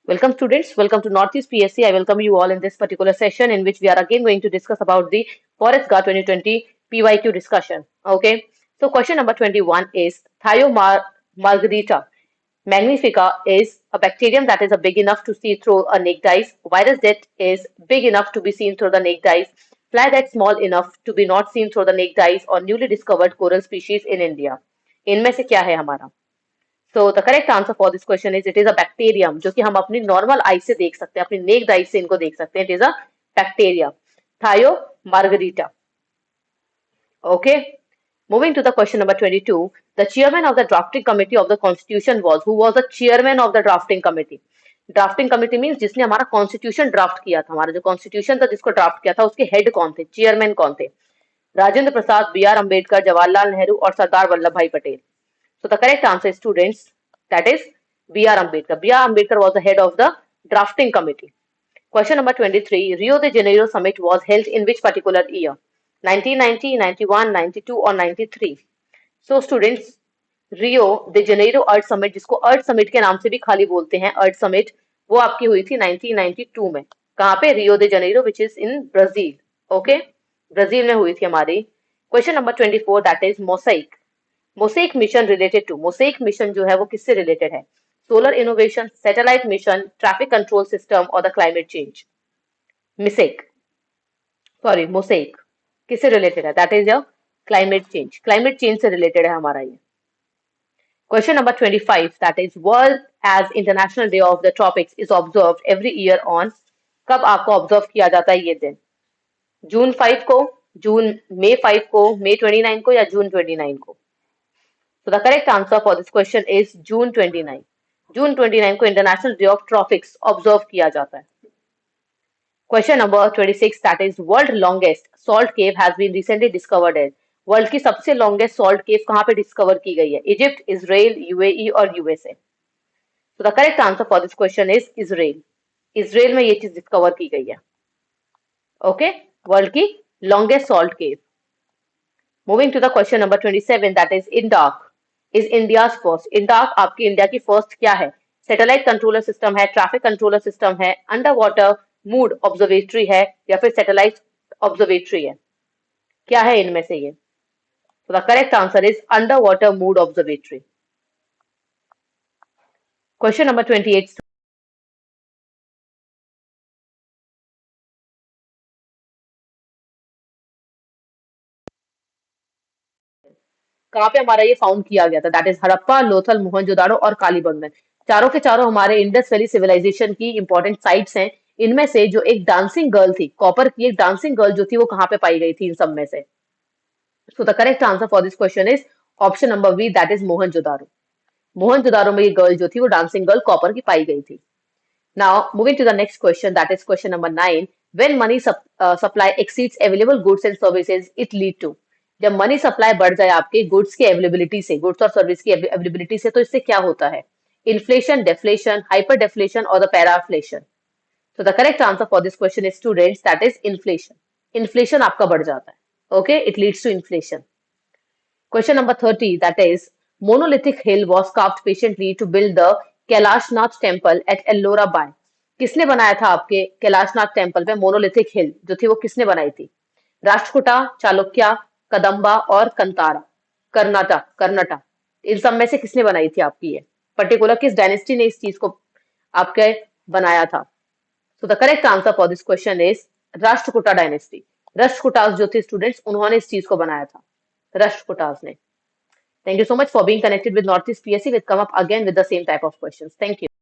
Welcome students, welcome to Northeast PSC. I welcome you all in this particular session in which we are again going to discuss about the Forest Guard 2020 PYQ discussion. Okay, so question number 21 is Margarita magnifica is a bacterium that is big enough to see through a naked eyes, virus that is big enough to be seen through the naked eyes, fly that's small enough to be not seen through the naked eyes और newly discovered coral species in India. इनमें से क्या है हमारा? So the correct answer for this question is it is a bacterium जो कि हम अपनी normal eye से देख सकते हैं, अपनी naked eye से इनको देख सकते हैं. It is a bacteria. Thio margarita. Okay. Moving to the question number 22, the chairman of the drafting committee of the constitution was who was the chairman of the drafting committee? Drafting committee means जिसने हमारा constitution draft किया था, हमारा जो constitution था जिसको draft किया था उसके हेड कौन थे, चेयरमैन कौन थे? राजेंद्र प्रसाद, बी आर अम्बेडकर, जवाहरलाल नेहरू और सरदार वल्लभ भाई Patel. So the correct answer, students, that is B.R. Ambedkar. B.R. Ambedkar was the head of the drafting committee. Question number 23. Rio de Janeiro summit was held in which particular year? 1990, 91, 92 or 93? So students, Rio de Janeiro Earth Summit, जिसको Earth Summit के नाम से भी खाली बोलते हैं, Earth Summit, वो आपकी हुई थी 1992 में. कहाँ पे? रियो de Janeiro, which is in Brazil. Okay? Brazil में हुई थी हमारी. Question number 24, that is Mosaic. Mosaic mission related to, Mosaic mission जो है वो किससे रिलेटेड है? Solar innovation, satellite mission, traffic control system और the climate change. Mosaic sorry Mosaic किससे रिलेटेड है? That is your climate change. Climate change से related है हमारा ये. Question number 25, that is world as international day of the tropics is observed every year on. कब आपको observe किया जाता है ये दिन? जून 5 को, जून मई 5 को, मई 29 को या जून 29 को? So the correct answer for this question is June 29. June 29 को international day of tropics observe किया जाता है. Question number 26, that is world longest salt cave has been recently discovered at. World की सबसे लॉन्गेस्ट सॉल्ट केव कहाँ पे discover की गई है? इजिप्ट, इजराइल, यूएई और USA. So the correct answer for this question is Israel. Israel में ये चीज डिस्कवर की गई है. ओके, वर्ल्ड की longest salt cave. Moving to the question number 27, that is INDARC is India's first. INDARC आपकी India की फर्स्ट क्या है? सैटेलाइट कंट्रोलर सिस्टम है, ट्रैफिक कंट्रोलर सिस्टम है, अंडर वाटर मूड ऑब्जर्वेटरी है या फिर सैटेलाइट ऑब्जर्वेटरी है? क्या है इनमें से ये? तो the correct answer is under water moored observatory. Question number 28, कहाँ पे हमारा ये फाउंड किया गया था? दैट इज हड़प्पा, लोथल, मोहनजोदाड़ो और कालीबंग में. चारों के चारों हमारे इंडस वैली सिविलाइजेशन की इंपॉर्टेंट साइट्स हैं. इनमें से जो एक डांसिंग गर्ल थी, कॉपर की एक डांसिंग गर्ल जो थी, वो कहाँ पे पाई गई थी इन सब में से? So the correct answer for this question is option number B, that is Mohenjodaro. Mohenjodaro में ये गर्ल जो थी वो डांसिंग गर्ल कॉपर की पाई गई थी. Now moving to the next question, that is question number 9. When money supply exceeds available goods and services it lead to. जब मनी सप्लाई बढ़ जाए आपके गुड्स की अवेलेबिलिटी से, गुड्स और सर्विस की अवेलेबिलिटी से, तो इससे क्या होता है? इन्फ्लेशन, डेफ्लेशन, हाइपर डेफ्लेशन और द पैराफ्लेशन. So the correct answer for this question is students, that is inflation. Inflation आपका बढ़ जाता है. Okay, it leads to inflation. Question number 30, that is monolithic hill was carved patiently to build the Kailashnath temple at Ellora Bai. किसने बनाया था आपके Kailashnath temple पे monolithic हिल जो थी वो किसने बनाई थी? राष्ट्रकूटा, चालुक्य, कदम्बा और कंतारा. कर्नाटा इन सब में से किसने बनाई थी आपकी ये? पर्टिकुलर किस डायनेस्टी ने इस चीज को आपके बनाया था? सो the correct answer for this question is Rashtrakuta dynasty. Rashtrakutas जो थे स्टूडेंट्स, उन्होंने इस चीज को बनाया था, राष्ट्रकूटास ने. Thank you so much for being connected with Northeast PSC. We'll come up again with the same type of questions. Thank you.